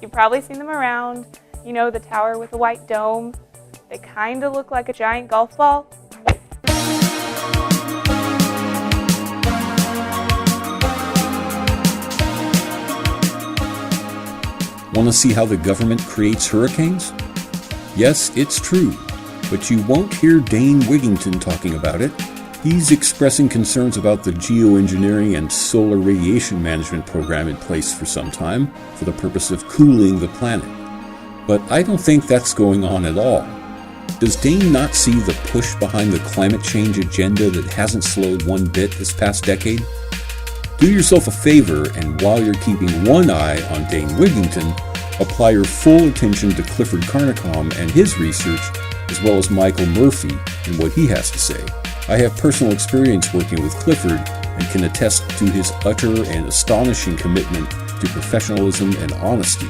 You've probably seen them around. You know, the tower with the white dome. They kind of look like a giant golf ball. Want to see how the government creates hurricanes? Yes, it's true, but you won't hear Dane Wigington talking about it. He's expressing concerns about the geoengineering and solar radiation management program in place for some time for the purpose of cooling the planet. But I don't think that's going on at all. Does Dane not see the push behind the climate change agenda that hasn't slowed one bit this past decade? Do yourself a favor, and while you're keeping one eye on Dane Wigington, apply your full attention to Clifford Carnicom and his research, as well as Michael Murphy and what he has to say. I have personal experience working with Clifford and can attest to his utter and astonishing commitment to professionalism and honesty.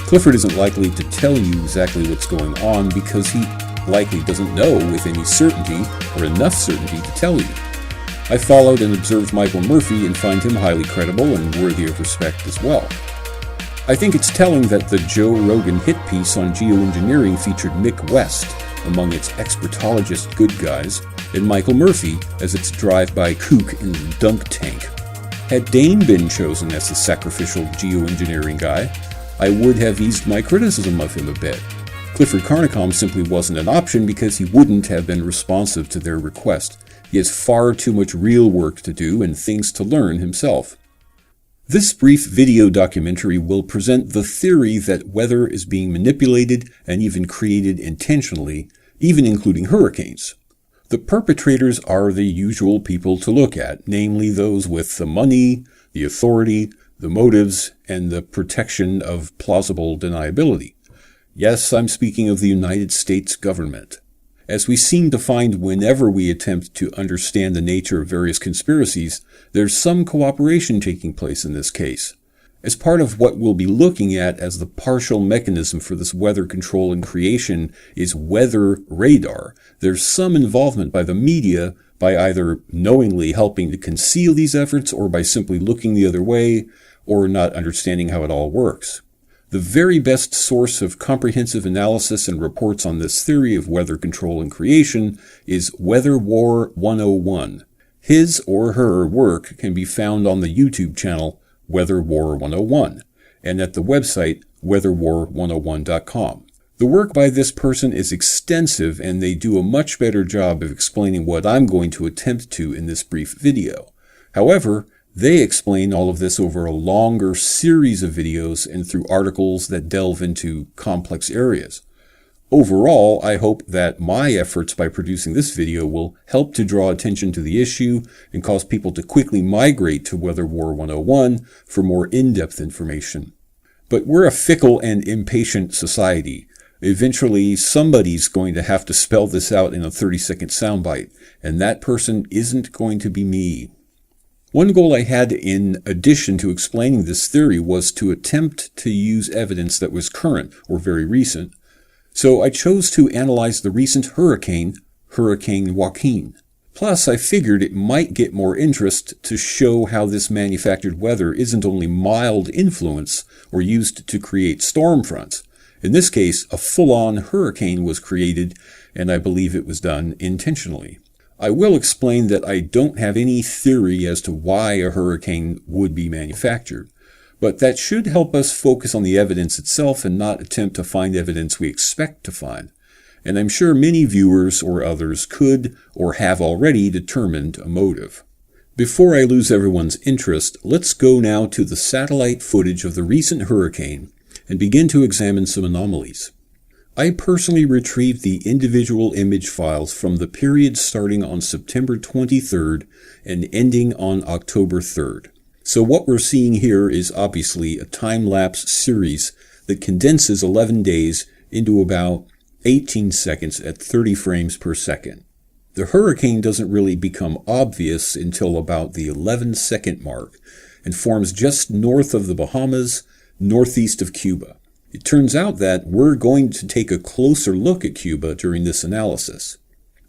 Clifford isn't likely to tell you exactly what's going on because he likely doesn't know with any certainty or enough certainty to tell you. I followed and observed Michael Murphy and find him highly credible and worthy of respect as well. I think it's telling that the Joe Rogan hit piece on geoengineering featured Mick West among its expertologist good guys, and Michael Murphy as its drive-by kook in the dunk tank. Had Dane been chosen as the sacrificial geoengineering guy, I would have eased my criticism of him a bit. Clifford Carnicom simply wasn't an option because he wouldn't have been responsive to their request. He has far too much real work to do and things to learn himself. This brief video documentary will present the theory that weather is being manipulated and even created intentionally, even including hurricanes. The perpetrators are the usual people to look at, namely those with the money, the authority, the motives, and the protection of plausible deniability. Yes, I'm speaking of the United States government. As we seem to find whenever we attempt to understand the nature of various conspiracies, there's some cooperation taking place in this case. As part of what we'll be looking at as the partial mechanism for this weather control and creation is weather radar, there's some involvement by the media by either knowingly helping to conceal these efforts or by simply looking the other way or not understanding how it all works. The very best source of comprehensive analysis and reports on this theory of weather control and creation is Weather War 101. His or her work can be found on the YouTube channel Weather War 101 and at the website weatherwar101.com. The work by this person is extensive and they do a much better job of explaining what I'm going to attempt to in this brief video. However, they explain all of this over a longer series of videos and through articles that delve into complex areas. Overall, I hope that my efforts by producing this video will help to draw attention to the issue and cause people to quickly migrate to Weather War 101 for more in-depth information. But we're a fickle and impatient society. Eventually, somebody's going to have to spell this out in a 30-second soundbite, and that person isn't going to be me. One goal I had in addition to explaining this theory was to attempt to use evidence that was current or very recent. So I chose to analyze the recent hurricane, Hurricane Joaquin. Plus, I figured it might get more interest to show how this manufactured weather isn't only mild influence or used to create storm fronts. In this case, a full-on hurricane was created, and I believe it was done intentionally. I will explain that I don't have any theory as to why a hurricane would be manufactured, but that should help us focus on the evidence itself and not attempt to find evidence we expect to find. And I'm sure many viewers or others could or have already determined a motive. Before I lose everyone's interest, let's go now to the satellite footage of the recent hurricane and begin to examine some anomalies. I personally retrieved the individual image files from the period starting on September 23rd and ending on October 3rd. So what we're seeing here is obviously a time-lapse series that condenses 11 days into about 18 seconds at 30 frames per second. The hurricane doesn't really become obvious until about the 11-second mark and forms just north of the Bahamas, northeast of Cuba. It turns out that we're going to take a closer look at Cuba during this analysis.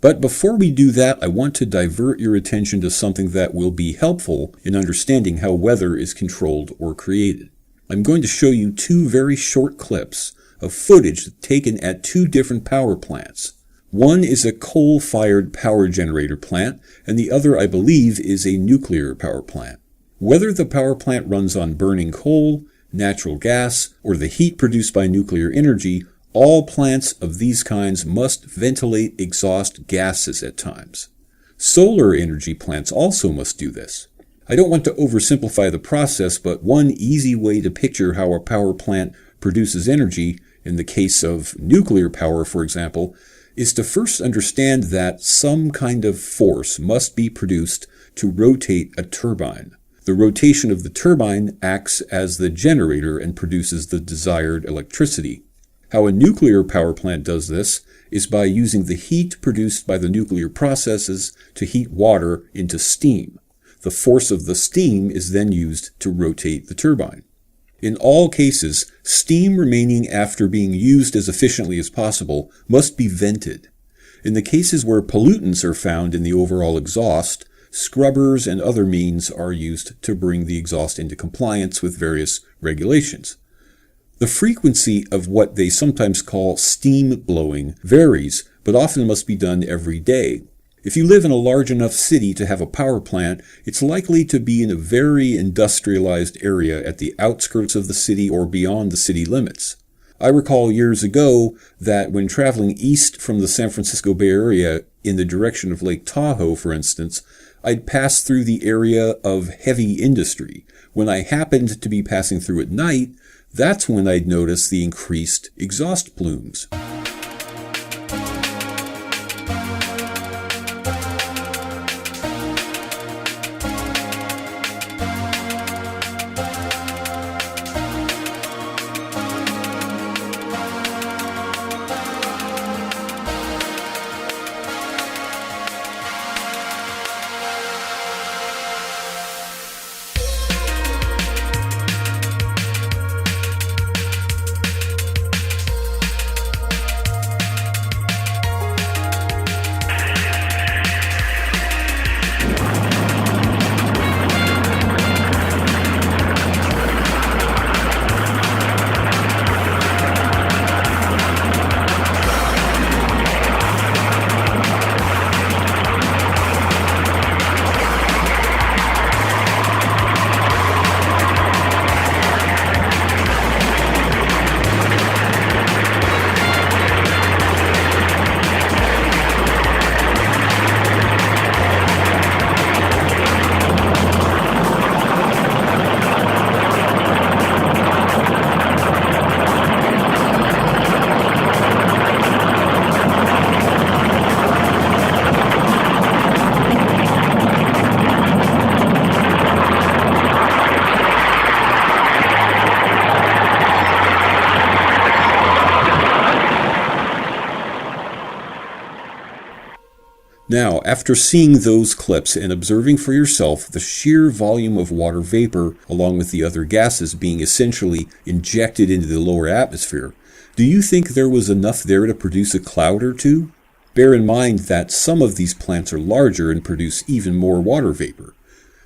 But before we do that, I want to divert your attention to something that will be helpful in understanding how weather is controlled or created. I'm going to show you two very short clips of footage taken at two different power plants. One is a coal-fired power generator plant, and the other, I believe, is a nuclear power plant. Whether the power plant runs on burning coal, natural gas, or the heat produced by nuclear energy, all plants of these kinds must ventilate exhaust gases at times. Solar energy plants also must do this. I don't want to oversimplify the process, but one easy way to picture how a power plant produces energy, in the case of nuclear power, for example, is to first understand that some kind of force must be produced to rotate a turbine. The rotation of the turbine acts as the generator and produces the desired electricity. How a nuclear power plant does this is by using the heat produced by the nuclear processes to heat water into steam. The force of the steam is then used to rotate the turbine. In all cases, steam remaining after being used as efficiently as possible must be vented. In the cases where pollutants are found in the overall exhaust, scrubbers and other means are used to bring the exhaust into compliance with various regulations. The frequency of what they sometimes call steam blowing varies, but often must be done every day. If you live in a large enough city to have a power plant, it's likely to be in a very industrialized area at the outskirts of the city or beyond the city limits. I recall years ago that when traveling east from the San Francisco Bay Area in the direction of Lake Tahoe, for instance, I'd pass through the area of heavy industry. When I happened to be passing through at night, that's when I'd notice the increased exhaust plumes. Now, after seeing those clips and observing for yourself the sheer volume of water vapor, along with the other gases being essentially injected into the lower atmosphere, do you think there was enough there to produce a cloud or two? Bear in mind that some of these plants are larger and produce even more water vapor.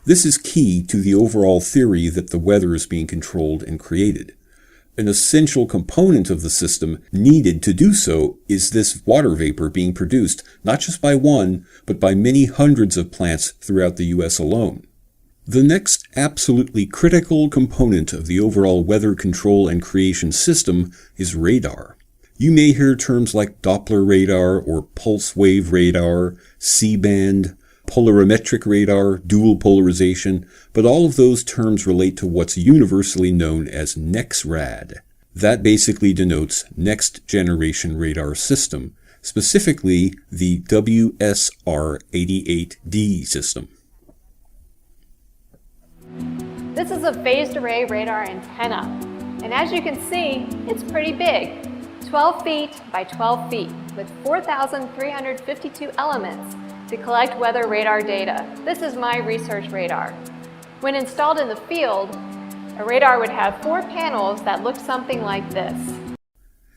This is key to the overall theory that the weather is being controlled and created. An essential component of the system needed to do so is this water vapor being produced not just by one, but by many hundreds of plants throughout the U.S. alone. The next absolutely critical component of the overall weather control and creation system is radar. You may hear terms like Doppler radar or pulse wave radar, C-band, polarimetric radar, dual polarization, but all of those terms relate to what's universally known as NEXRAD. That basically denotes Next Generation Radar System, specifically the WSR-88D system. This is a phased array radar antenna, and as you can see, it's pretty big, 12 feet by 12 feet, with 4,352 elements to collect weather radar data. This is my research radar. When installed in the field, a radar would have 4 panels that look something like this.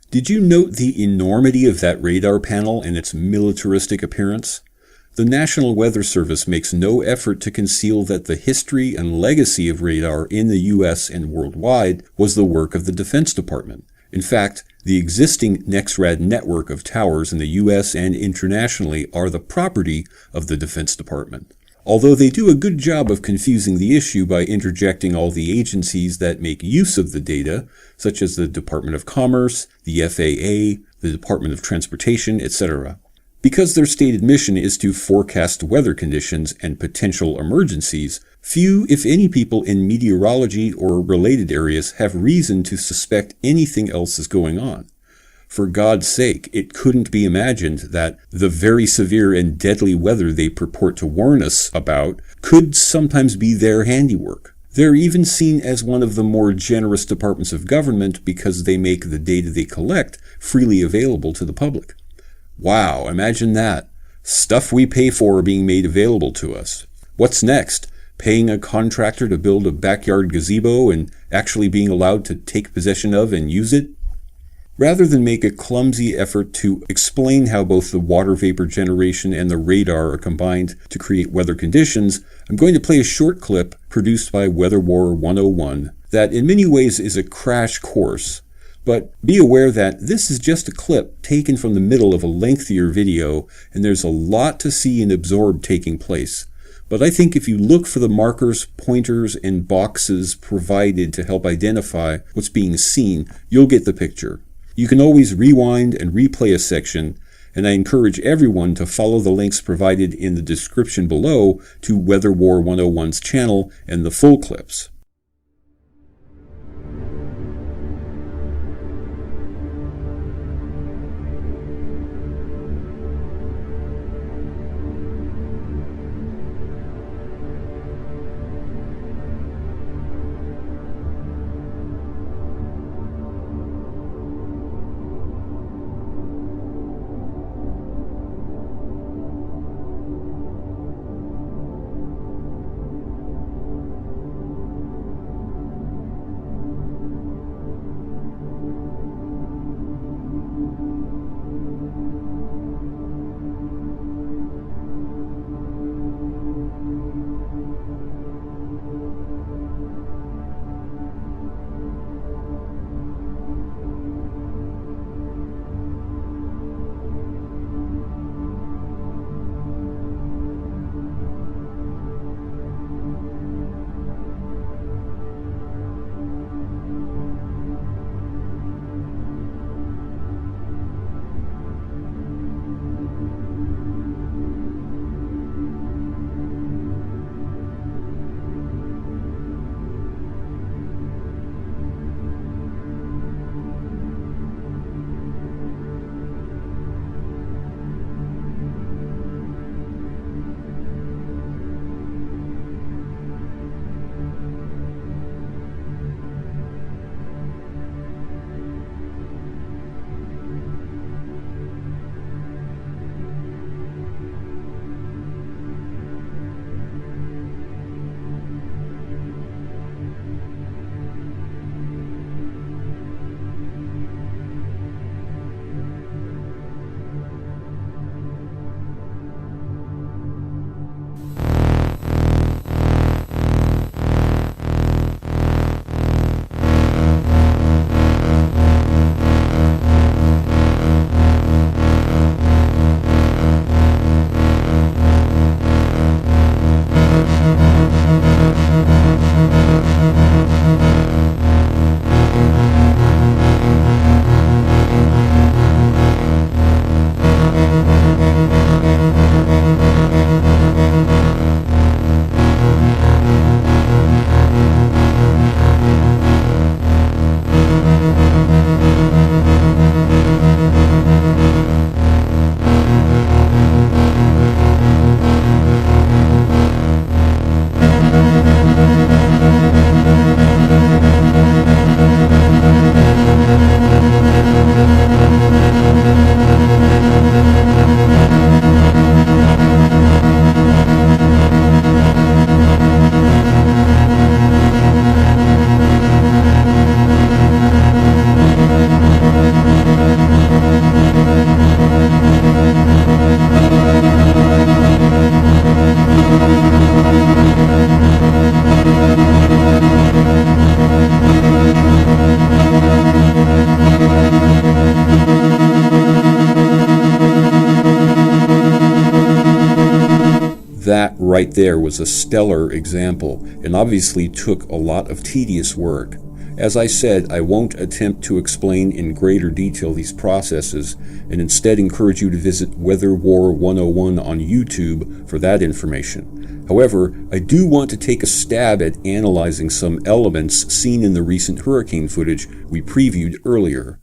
Did you note the enormity of that radar panel and its militaristic appearance? The National Weather Service makes no effort to conceal that the history and legacy of radar in the U.S. and worldwide was the work of the Defense Department. In fact, the existing NEXRAD network of towers in the U.S. and internationally are the property of the Defense Department. Although they do a good job of confusing the issue by interjecting all the agencies that make use of the data, such as the Department of Commerce, the FAA, the Department of Transportation, etc. Because their stated mission is to forecast weather conditions and potential emergencies, few, if any, people in meteorology or related areas have reason to suspect anything else is going on. For God's sake, it couldn't be imagined that the very severe and deadly weather they purport to warn us about could sometimes be their handiwork. They're even seen as one of the more generous departments of government because they make the data they collect freely available to the public. Wow, imagine that. Stuff we pay for being made available to us. What's next? Paying a contractor to build a backyard gazebo and actually being allowed to take possession of and use it? Rather than make a clumsy effort to explain how both the water vapor generation and the radar are combined to create weather conditions, I'm going to play a short clip produced by Weather War 101 that in many ways is a crash course. But be aware that this is just a clip taken from the middle of a lengthier video, and there's a lot to see and absorb taking place. But I think if you look for the markers, pointers, and boxes provided to help identify what's being seen, you'll get the picture. You can always rewind and replay a section, and I encourage everyone to follow the links provided in the description below to Weather War 101's channel and the full clips. right there was a stellar example and obviously took a lot of tedious work. As I said, I won't attempt to explain in greater detail these processes and instead encourage you to visit Weather War 101 on YouTube for that information. However, I do want to take a stab at analyzing some elements seen in the recent hurricane footage we previewed earlier.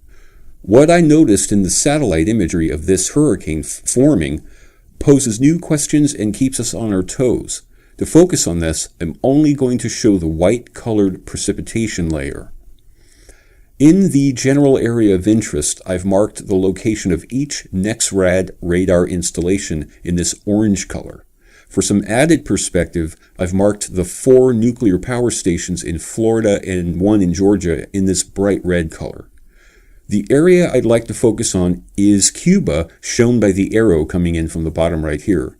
What I noticed in the satellite imagery of this hurricane forming poses new questions and keeps us on our toes. To focus on this, I'm only going to show the white-colored precipitation layer. In the general area of interest, I've marked the location of each NEXRAD radar installation in this orange color. For some added perspective, I've marked the 4 nuclear power stations in Florida and 1 in Georgia in this bright red color. The area I'd like to focus on is Cuba, shown by the arrow coming in from the bottom right here.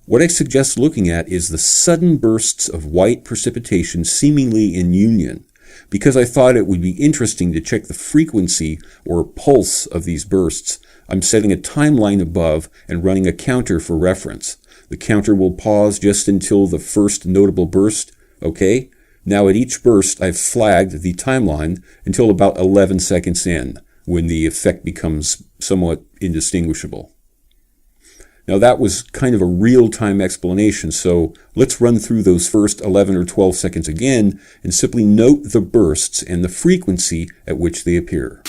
What I suggest looking at is the sudden bursts of white precipitation seemingly in union, because I thought it would be interesting to check the frequency or pulse of these bursts. I'm setting a timeline above and running a counter for reference. The counter will pause just until the first notable burst. Okay? Now at each burst, I've flagged the timeline until about 11 seconds in, when the effect becomes somewhat indistinguishable. Now that was kind of a real-time explanation, so let's run through those first 11 or 12 seconds again and simply note the bursts and the frequency at which they appear.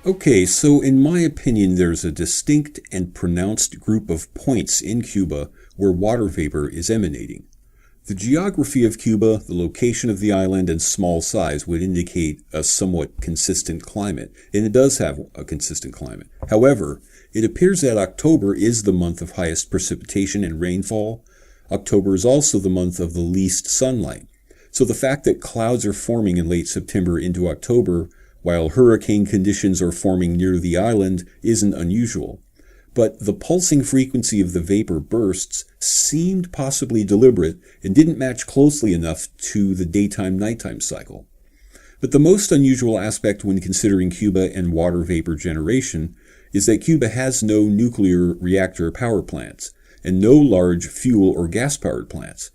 Okay, so in my opinion, there's a distinct and pronounced group of points in Cuba where water vapor is emanating. The geography of Cuba, the location of the island, and small size would indicate a somewhat consistent climate, and it does have a consistent climate. However, it appears that October is the month of highest precipitation and rainfall. October is also the month of the least sunlight. So the fact that clouds are forming in late September into October, while hurricane conditions are forming near the island, isn't unusual. But the pulsing frequency of the vapor bursts seemed possibly deliberate and didn't match closely enough to the daytime-nighttime cycle. But the most unusual aspect when considering Cuba and water vapor generation is that Cuba has no nuclear reactor power plants and no large fuel or gas-powered plants.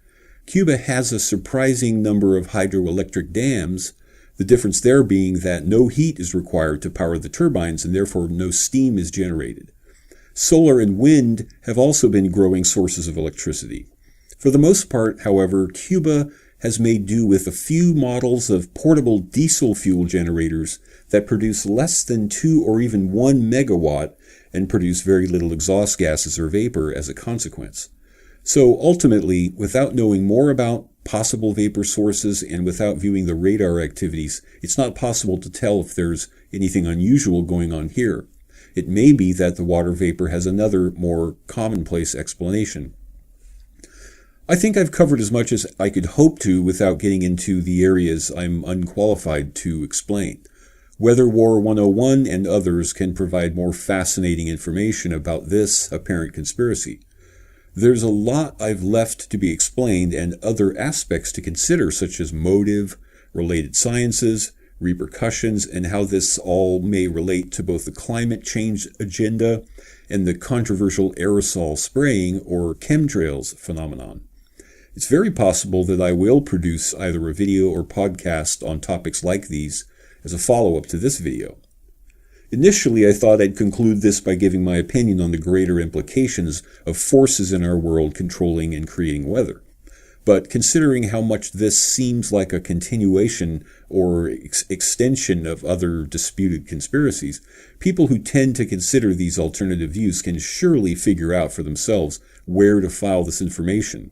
Cuba has a surprising number of hydroelectric dams, the difference there being that no heat is required to power the turbines and therefore no steam is generated. Solar and wind have also been growing sources of electricity. For the most part, however, Cuba has made do with a few models of portable diesel fuel generators that produce less than 2 or even 1 megawatt and produce very little exhaust gases or vapor as a consequence. So ultimately, without knowing more about possible vapor sources and without viewing the radar activities, it's not possible to tell if there's anything unusual going on here. It may be that the water vapor has another, more commonplace explanation. I think I've covered as much as I could hope to without getting into the areas I'm unqualified to explain. Weather War 101 and others can provide more fascinating information about this apparent conspiracy. There's a lot I've left to be explained and other aspects to consider, such as motive, related sciences, repercussions, and how this all may relate to both the climate change agenda and the controversial aerosol spraying or chemtrails phenomenon. It's very possible that I will produce either a video or podcast on topics like these as a follow-up to this video. Initially, I thought I'd conclude this by giving my opinion on the greater implications of forces in our world controlling and creating weather. But considering how much this seems like a continuation or extension of other disputed conspiracies, people who tend to consider these alternative views can surely figure out for themselves where to file this information.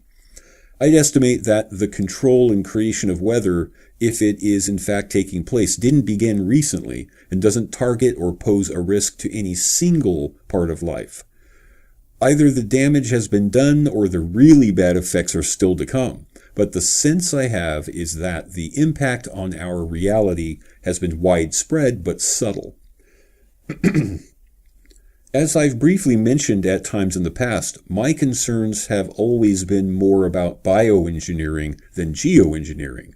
I'd estimate that the control and creation of weather, if it is in fact taking place, didn't begin recently and doesn't target or pose a risk to any single part of life. Either the damage has been done or the really bad effects are still to come. But the sense I have is that the impact on our reality has been widespread but subtle. As I've briefly mentioned at times in the past, my concerns have always been more about bioengineering than geoengineering.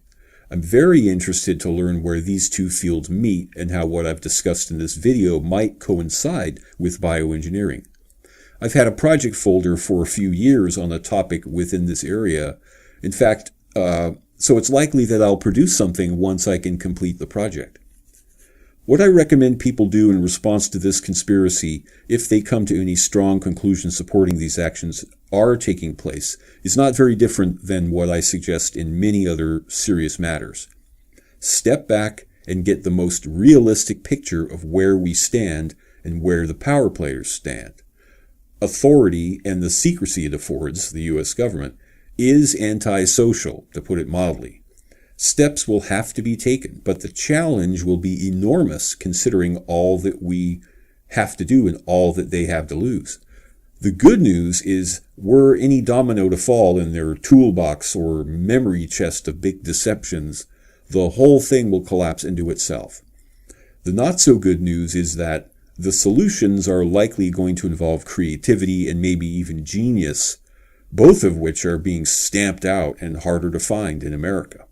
I'm very interested to learn where these two fields meet and how what I've discussed in this video might coincide with bioengineering. I've had a project folder for a few years on a topic within this area. In fact, so it's likely that I'll produce something once I can complete the project. What I recommend people do in response to this conspiracy, if they come to any strong conclusion supporting these actions are taking place, is not very different than what I suggest in many other serious matters. Step back and get the most realistic picture of where we stand and where the power players stand. Authority and the secrecy it affords the U.S. government is antisocial, to put it mildly. Steps will have to be taken, but the challenge will be enormous considering all that we have to do and all that they have to lose. The good news is, were any domino to fall in their toolbox or memory chest of big deceptions, the whole thing will collapse into itself. The not so good news is that the solutions are likely going to involve creativity and maybe even genius, both of which are being stamped out and harder to find in America.